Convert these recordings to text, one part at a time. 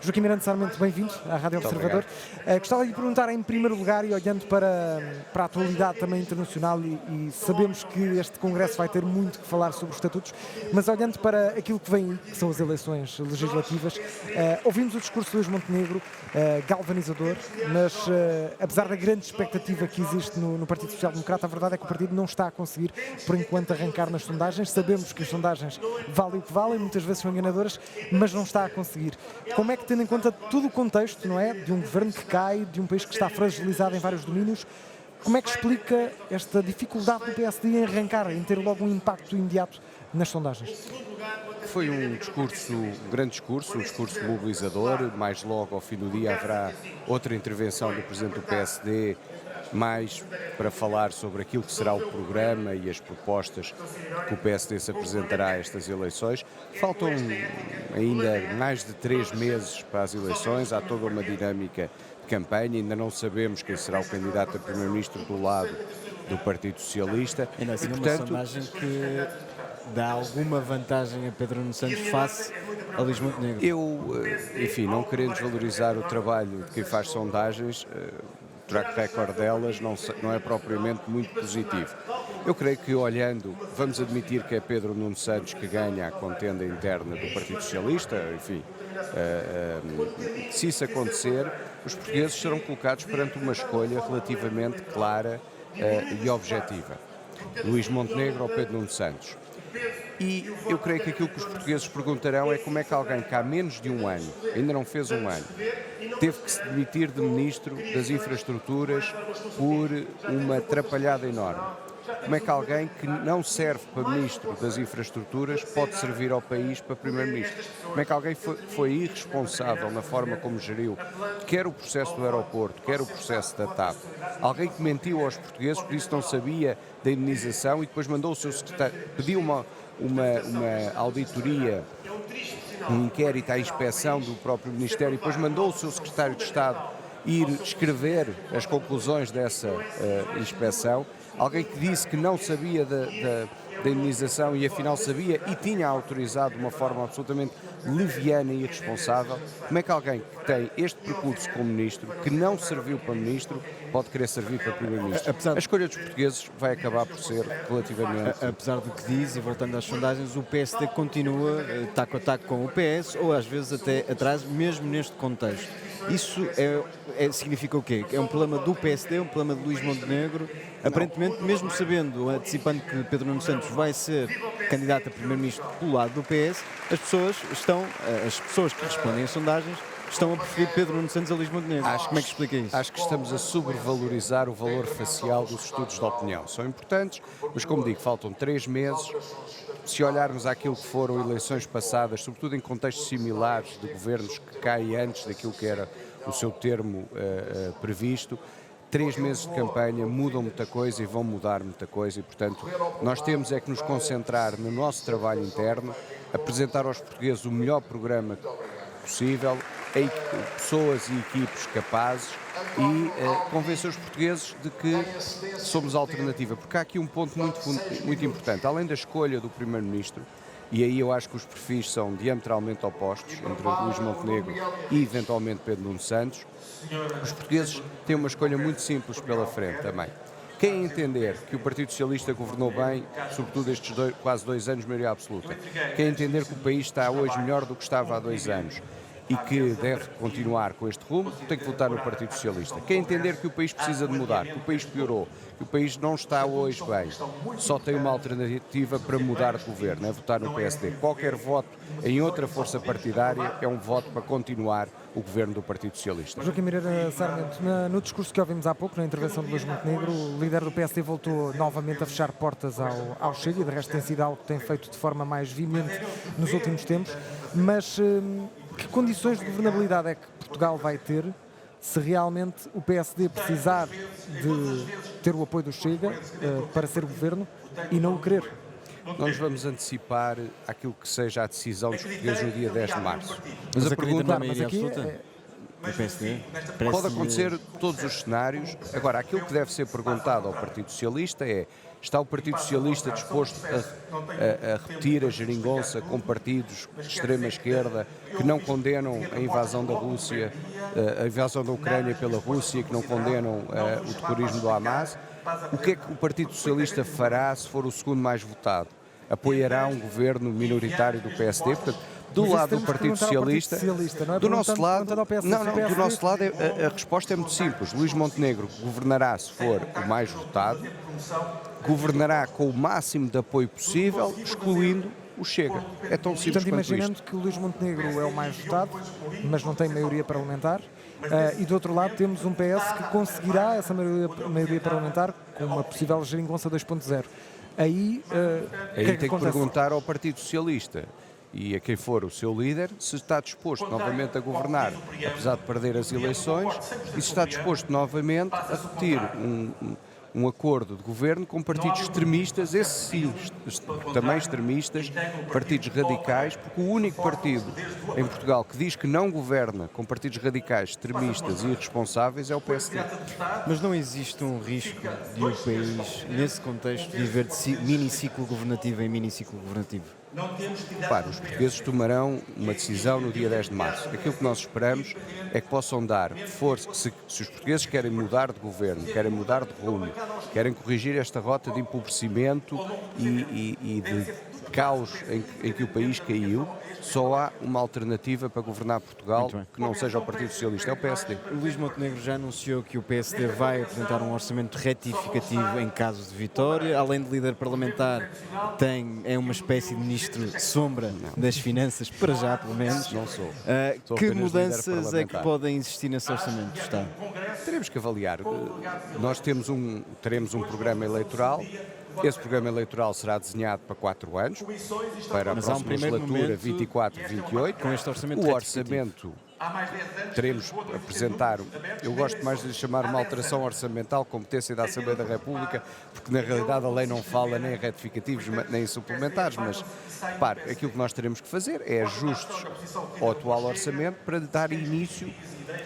Joaquim Miranda Sarmento, bem-vindo à Rádio Muito Observador. Gostava de lhe perguntar, em primeiro lugar, e olhando para a atualidade também internacional, e sabemos que este Congresso vai ter muito que falar sobre os estatutos, mas olhando para aquilo que vem aí, que são as eleições legislativas, ouvimos o discurso de Luís Montenegro, galvanizador, mas apesar da grande expectativa que existe no Partido Social Democrata, a verdade é que o partido não está a conseguir, por enquanto, arrancar nas sondagens. Sabemos que as sondagens valem o que valem, muitas vezes são enganadoras, mas não está a conseguir. Como é que, tendo em conta todo o contexto, não é, de um governo que cai, de um país que está fragilizado em vários domínios, como é que explica esta dificuldade do PSD em arrancar, em ter logo um impacto imediato nas sondagens? Foi um grande discurso, um discurso mobilizador. Mais logo, ao fim do dia, haverá outra intervenção do Presidente do PSD, mais para falar sobre aquilo que será o programa e as propostas que o PSD se apresentará a estas eleições. Faltam ainda mais de 3 meses para as eleições, há toda uma dinâmica de campanha, ainda não sabemos quem será o candidato a Primeiro-Ministro do lado do Partido Socialista. Ainda assim, uma sondagem que dá alguma vantagem a Pedro Nuno Santos face a Luís Montenegro. Enfim, não querendo desvalorizar o trabalho de quem faz sondagens, o track record delas não é propriamente muito positivo. Eu creio que, olhando, vamos admitir que é Pedro Nuno Santos que ganha a contenda interna do Partido Socialista, enfim, se isso acontecer, os portugueses serão colocados perante uma escolha relativamente clara e objetiva. Luís Montenegro ou Pedro Nuno Santos. E eu creio que aquilo que os portugueses perguntarão é como é que alguém que há menos de um ano, ainda não fez um ano, teve que se demitir de Ministro das Infraestruturas por uma atrapalhada enorme. Como é que alguém que não serve para Ministro das Infraestruturas pode servir ao país para Primeiro-Ministro? Como é que alguém foi irresponsável na forma como geriu quer o processo do aeroporto, quer o processo da TAP? Alguém que mentiu aos portugueses, por isso não sabia da indenização e depois mandou o seu secretário, pediu uma auditoria, um inquérito à inspeção do próprio Ministério e depois mandou o seu secretário de Estado ir escrever as conclusões dessa inspeção. Alguém que disse que não sabia da indenização e afinal sabia e tinha autorizado de uma forma absolutamente leviana e irresponsável. Como é que alguém que tem este percurso como Ministro, que não serviu para Ministro, pode querer servir para Primeiro-Ministro? A escolha dos portugueses vai acabar por ser relativamente... Apesar do que diz, e voltando às sondagens, o PSD continua taco a taco com o PS, ou às vezes até atrás, mesmo neste contexto. Isso significa o quê? É um problema do PSD, um problema de Luís Montenegro. Aparentemente, mesmo sabendo, antecipando que Pedro Nuno Santos vai ser candidato a Primeiro-Ministro pelo lado do PS, as pessoas que respondem às sondagens estão a preferir Pedro Nuno Santos a Luís Montenegro. Como é que explica isso? Acho que estamos a sobrevalorizar o valor facial dos estudos de opinião. São importantes, mas como digo, faltam 3 meses. Se olharmos àquilo que foram eleições passadas, sobretudo em contextos similares de governos que caem antes daquilo que era o seu termo previsto, 3 meses de campanha mudam muita coisa e vão mudar muita coisa e, portanto, nós temos é que nos concentrar no nosso trabalho interno, apresentar aos portugueses o melhor programa possível, pessoas e equipes capazes e convencer os portugueses de que somos alternativa. Porque há aqui um ponto muito importante. Além da escolha do Primeiro-Ministro, e aí eu acho que os perfis são diametralmente opostos entre Luís Montenegro e eventualmente Pedro Nuno Santos, os portugueses têm uma escolha muito simples pela frente também. Quem entender que o Partido Socialista governou bem, sobretudo estes quase 2 anos, maioria absoluta, quem entender que o país está hoje melhor do que estava há 2 anos, e que deve continuar com este rumo, tem que votar no Partido Socialista. Quem entender que o país precisa de mudar, que o país piorou, que o país não está hoje bem, só tem uma alternativa para mudar de governo, é votar no PSD. Qualquer voto em outra força partidária é um voto para continuar o governo do Partido Socialista. Joaquim Miranda Sarmento, no discurso que ouvimos há pouco, na intervenção de Luís Montenegro, o líder do PSD voltou novamente a fechar portas ao Chega, e de resto tem sido algo que tem feito de forma mais veemente nos últimos tempos, mas que condições de governabilidade é que Portugal vai ter se realmente o PSD precisar de ter o apoio do Chega para ser governo e não o querer? Não nos vamos antecipar àquilo que seja a decisão dos portugueses no dia 10 de março. Mas a pergunta... na maioria absoluta? do PSD? Pode acontecer todos os cenários. Agora, aquilo que deve ser perguntado ao Partido Socialista é: está o Partido Socialista disposto a repetir a geringonça com partidos de extrema-esquerda que não condenam a invasão da Rússia, a invasão da Ucrânia pela Rússia, que não condenam o terrorismo do Hamas? O que é que o Partido Socialista fará se for o segundo mais votado? Apoiará um governo minoritário do PSD? Portanto, do Mas isso lado do temos que Partido perguntar ao Partido Socialista, Socialista, não é? do nosso Perguntando- lado, perguntando ao PSD, não, do PSD. nosso lado a resposta é muito simples. Luís Montenegro governará se for o mais votado, governará com o máximo de apoio possível, excluindo o Chega. É tão simples Portanto, quanto imaginando isto. que o Luís Montenegro é o mais votado, mas não tem maioria parlamentar, e do outro lado temos um PS que conseguirá essa maioria parlamentar com uma possível geringonça 2.0. Aí, o que Aí é que tem que acontece? perguntar ao Partido Socialista e a quem for o seu líder se está disposto novamente a governar, apesar de perder as eleições, e se está disposto novamente a repetir um acordo de governo com partidos extremistas, esses sim, também extremistas, partidos radicais, porque o único partido em Portugal que diz que não governa com partidos radicais, extremistas e irresponsáveis é o PSD. Mas não existe um risco de o país, nesse contexto, viver de mini-ciclo governativo em mini-ciclo governativo? Repare, os portugueses tomarão uma decisão no dia 10 de março. Aquilo que nós esperamos é que possam dar força, se os portugueses querem mudar de governo, querem mudar de rumo, querem corrigir esta rota de empobrecimento e de caos em que o país caiu, só há uma alternativa para governar Portugal Muito bem. que não seja o Partido Socialista, é o PSD. O Luís Montenegro já anunciou que o PSD vai apresentar um orçamento retificativo em caso de vitória. Além de líder parlamentar, é uma espécie de ministro sombra das finanças, para já pelo menos. Não sou. Sou Que apenas mudanças líder é que parlamentar. podem existir nesse orçamento do Estado? Teremos que avaliar. Nós teremos um programa eleitoral. Esse programa eleitoral será desenhado para 4 anos, para a Mas há um próxima primeiro legislatura momento 24-28. com este orçamento O retificativo. orçamento teremos a apresentar, eu gosto mais de lhe chamar uma alteração orçamental, competência da Assembleia da República, porque na realidade a lei não fala nem em retificativos nem em suplementares, mas repare, aquilo que nós teremos que fazer é ajustes ao atual orçamento para dar início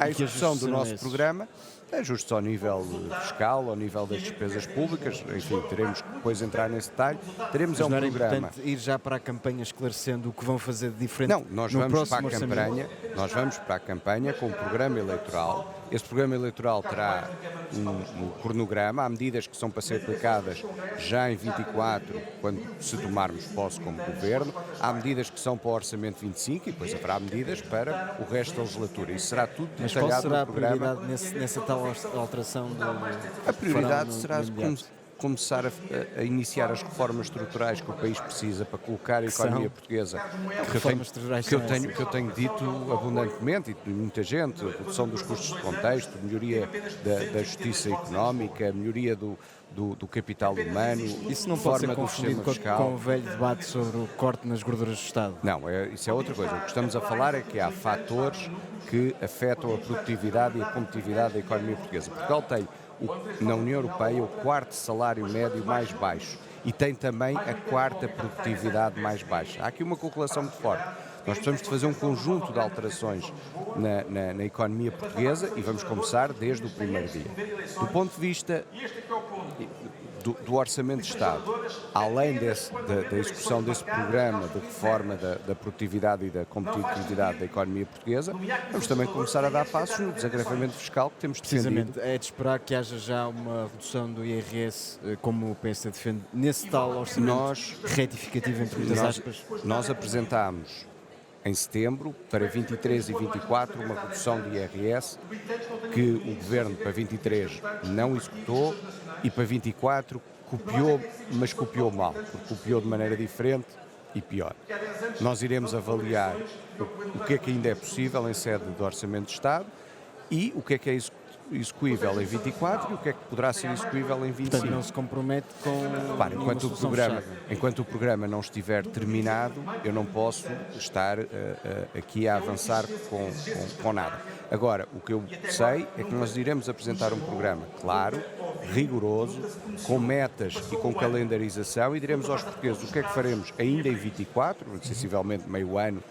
à que execução ajustes do serão nosso esses? programa. Ajustes ao nível fiscal, ao nível das despesas públicas, enfim, teremos que depois entrar nesse detalhe. Teremos Mas um não era programa. importante ir já para a campanha esclarecendo o que vão fazer de diferente Não, nós no vamos para a próximo orçamento? campanha, nós vamos para a campanha com um programa eleitoral. Esse programa eleitoral terá um cronograma, há medidas que são para ser aplicadas já em 24, quando se tomarmos posse como governo, há medidas que são para o orçamento 25 e depois haverá medidas para o resto da legislatura. Isso será tudo Mas qual detalhado será a no programa. prioridade nessa tal alteração do A prioridade farão será no imediato? começar a iniciar as reformas estruturais que o país precisa para colocar a economia são? portuguesa. reformas estruturais Que eu são tenho, essas? que eu tenho dito abundantemente, e de muita gente, a redução dos custos de contexto, melhoria da justiça económica, melhoria do capital humano, Isso não pode ser reforma do confundido sistema com fiscal. o velho debate sobre o corte nas gorduras do Estado. Não, isso é outra coisa. O que estamos a falar é que há fatores que afetam a produtividade e a competitividade da economia portuguesa. Portugal tem, na União Europeia, o quarto salário médio mais baixo e tem também a quarta produtividade mais baixa. Há aqui uma correlação muito forte. Nós precisamos de fazer um conjunto de alterações na economia portuguesa e vamos começar desde o primeiro dia. Do ponto de vista do Orçamento de Estado, além da execução desse programa de reforma da produtividade e da competitividade da economia portuguesa, vamos também começar a dar passos no desagravamento fiscal que temos defendido. Precisamente, é de esperar que haja já uma redução do IRS, como o PSD defende, nesse tal orçamento retificativo, entre muitas aspas. Nós apresentámos em setembro, para 23 e 24, uma redução de IRS que o Governo para 23 não executou e para 24 copiou, mas copiou mal, porque copiou de maneira diferente e pior. Nós iremos avaliar o que é que ainda é possível em sede do Orçamento de Estado e o que é execuível em 24 e o que é que poderá ser execuível em 25. Portanto, não se compromete com Repare, nenhuma solução fechada. enquanto o programa não estiver terminado, eu não posso estar aqui a avançar com nada. Agora, o que eu sei é que nós iremos apresentar um programa claro, rigoroso, com metas e com calendarização e diremos aos portugueses o que é que faremos ainda em 24, sensivelmente meio ano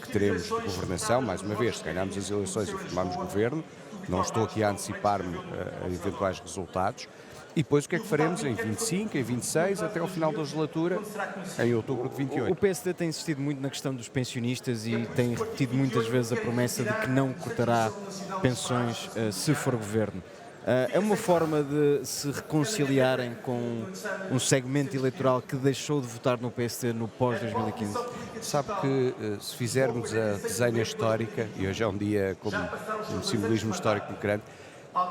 que teremos de governação, mais uma vez, se ganharmos as eleições e formarmos governo, não estou aqui a antecipar-me a eventuais resultados, e depois o que é que faremos em 25, em 26, até ao final da legislatura, em outubro de O 28. PSD tem insistido muito na questão dos pensionistas e tem repetido muitas vezes a promessa de que não cortará pensões se for governo. É uma forma de se reconciliarem com um segmento eleitoral que deixou de votar no PSD no pós-2015? Sabe que se fizermos a desenha histórica, e hoje é um dia com um simbolismo histórico muito grande,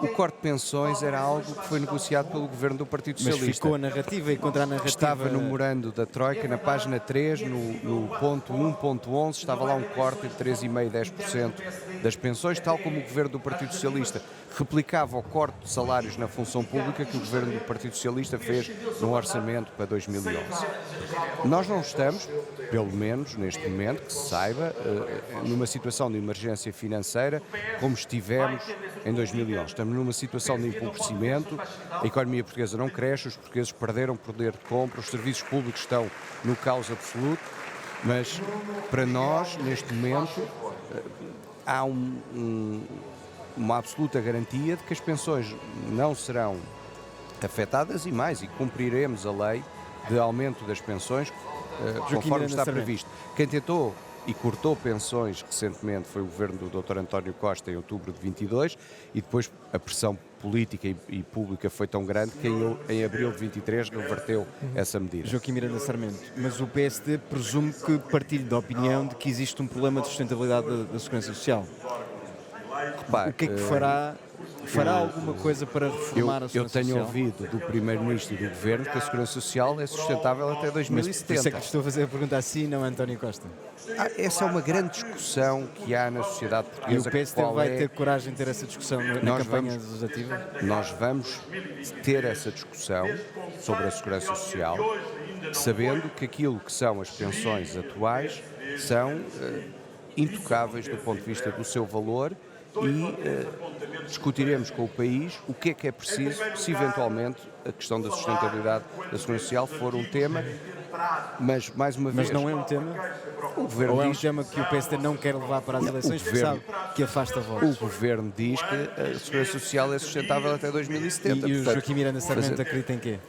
o corte de pensões era algo que foi negociado pelo governo do Partido Mas Socialista. ficou a narrativa e contra a narrativa... Estava no memorando da Troika, na página 3, no ponto 1.11, estava lá um corte de 3,5% e 10% das pensões, tal como o governo do Partido Socialista replicava o corte de salários na função pública que o governo do Partido Socialista fez no orçamento para 2011. Nós não estamos, pelo menos neste momento, que se saiba, numa situação de emergência financeira como estivemos em 2011. Estamos numa situação de empobrecimento, a economia portuguesa não cresce, os portugueses perderam poder de compra, os serviços públicos estão no caos absoluto, mas para nós, neste momento, há uma absoluta garantia de que as pensões não serão afetadas e mais, e cumpriremos a lei de aumento das pensões conforme está previsto. Quem tentou e cortou pensões recentemente foi o governo do Dr. António Costa em outubro de 22 e depois a pressão política e pública foi tão grande que em abril de 23 reverteu essa medida. Joaquim Miranda Sarmento, mas o PSD presume que partilhe da opinião de que existe um problema de sustentabilidade da Segurança Social. Repare, O que é que fará? Fará alguma coisa para reformar a eu Segurança tenho Social? ouvido do Primeiro-Ministro e do Governo que a Segurança Social é sustentável até Mas por isso é 2070. que te estou a fazer a pergunta assim, não António Costa. Essa é uma grande discussão que há na sociedade E o portuguesa. PSD qual vai é- ter coragem de ter essa discussão na Nós campanha vamos- legislativa? Nós vamos ter essa discussão sobre a Segurança Social, sabendo que aquilo que são as pensões atuais são intocáveis do ponto de vista do seu valor e discutiremos com o país o que é preciso se eventualmente a questão da sustentabilidade da Segurança Social for um tema, mas mais uma vez... Mas não é um tema? O Governo Ou é um diz... tema que o PSD não quer levar para as eleições porque Governo- sabe que afasta O votos? Governo diz que a Segurança Social é sustentável até 2070. E o portanto, Joaquim Miranda Sarmento fazer- acredita em quê?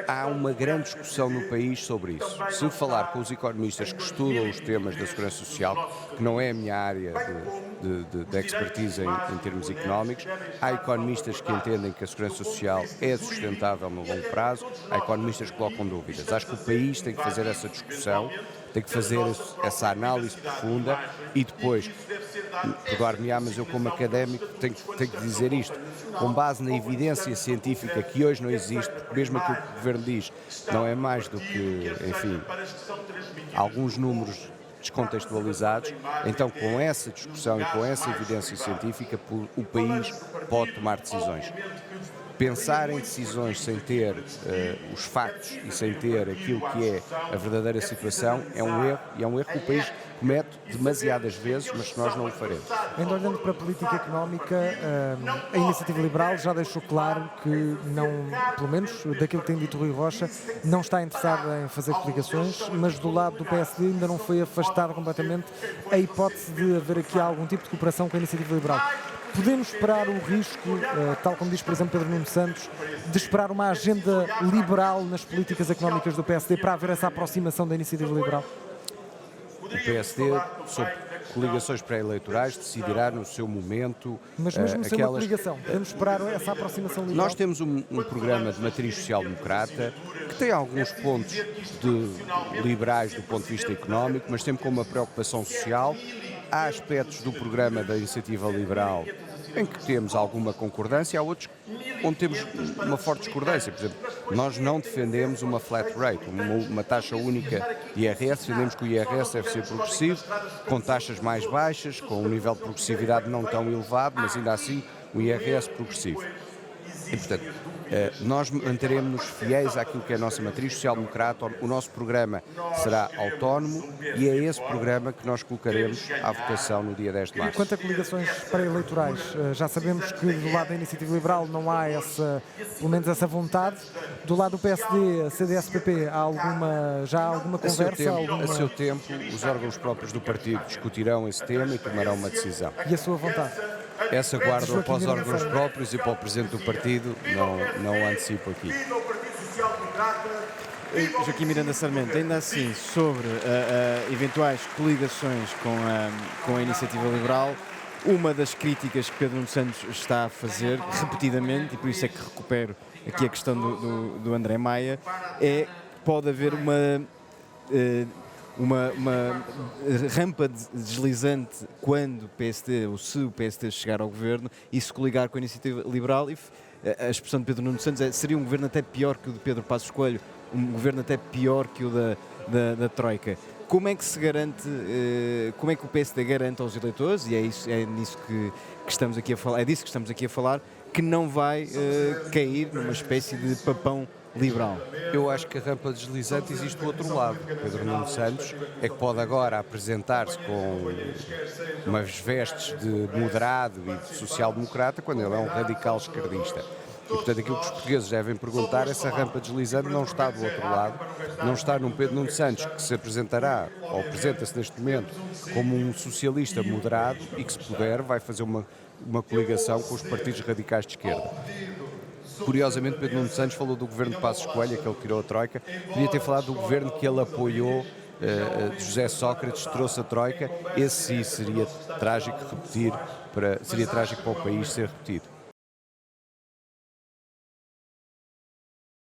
Há uma grande discussão no país sobre isso. Se falar com os economistas que estudam os temas da Segurança Social, que não é a minha área de expertise em termos económicos, há economistas que entendem que a Segurança Social é sustentável no longo prazo, há economistas que colocam dúvidas. Acho que o país tem que fazer essa discussão, tem que fazer essa análise profunda e depois, perdoar-me-á, mas eu como académico tenho que dizer isto, com base na evidência científica que hoje não existe, porque mesmo aquilo que o Governo diz não é mais do que, enfim, alguns números descontextualizados, então com essa discussão e com essa evidência científica o país pode tomar decisões. Pensar em decisões sem ter os factos e sem ter aquilo que é a verdadeira situação é um erro, e é um erro que o país comete demasiadas vezes, mas que nós não o faremos. Ainda olhando para a política económica, a Iniciativa Liberal já deixou claro que não, pelo menos daquilo que tem dito Rui Rocha, não está interessada em fazer coligações, mas do lado do PSD ainda não foi afastada completamente a hipótese de haver aqui algum tipo de cooperação com a Iniciativa Liberal. Podemos esperar o risco, tal como diz, por exemplo, Pedro Nuno Santos, de esperar uma agenda liberal nas políticas económicas do PSD para haver essa aproximação da Iniciativa Liberal? O PSD, sobre coligações pré-eleitorais, decidirá no seu momento Mas mesmo sem uma aquelas... coligação, podemos esperar essa aproximação liberal? Nós temos um programa de matriz social-democrata que tem alguns pontos liberais do ponto de vista económico, mas sempre com uma preocupação social. Há aspectos do programa da Iniciativa Liberal em que temos alguma concordância, há outros onde temos uma forte discordância. Por exemplo, nós não defendemos uma flat rate, uma taxa única de IRS, defendemos que o IRS deve ser progressivo, com taxas mais baixas, com um nível de progressividade não tão elevado, mas ainda assim um IRS progressivo. E, portanto, Nós manteremos-nos fiéis àquilo que é a nossa matriz social-democrata, o nosso programa será autónomo e é esse programa que nós colocaremos à votação no dia 10 de março. Quanto a coligações pré-eleitorais, já sabemos que do lado da Iniciativa Liberal não há pelo menos essa vontade. Do lado do PSD, CDS-PP, já há alguma conversa? A seu tempo, os órgãos próprios do partido discutirão esse tema e tomarão uma decisão. E a sua vontade? Essa guardo Joaquim para os Miranda órgãos Sarmento. próprios e para o Presidente do partido, não antecipo aqui. Joaquim Miranda Sarmento, ainda assim, sobre eventuais coligações com a Iniciativa Liberal, uma das críticas que Pedro Nuno Santos está a fazer repetidamente, e por isso é que recupero aqui a questão do André Maia, é que pode haver uma rampa deslizante quando o PSD, ou se o PSD chegar ao governo e se coligar com a Iniciativa Liberal. E a expressão de Pedro Nuno Santos seria um governo até pior que o de Pedro Passos Coelho, um governo até pior que o da Troika. Como é que se garante, como é que o PSD garante aos eleitores, e é nisso que estamos aqui a falar, é disso que estamos aqui a falar, que não vai cair numa espécie de papão liberal? Eu acho que a rampa deslizante existe do outro lado. Pedro Nuno Santos é que pode agora apresentar-se com umas vestes de moderado e de social-democrata quando ele é um radical esquerdista. E, portanto, aquilo que os portugueses devem perguntar, essa rampa deslizante não está do outro lado, não está num Pedro Nuno Santos que se apresentará, ou apresenta-se neste momento, como um socialista moderado e que, se puder, vai fazer uma coligação com os partidos radicais de esquerda. Curiosamente, Pedro Nuno Santos falou do governo de Passos Coelho, aquele que tirou a Troika, podia ter falado do governo que ele apoiou, de José Sócrates, trouxe a Troika. Esse sim seria trágico repetir, seria trágico para o país ser repetido.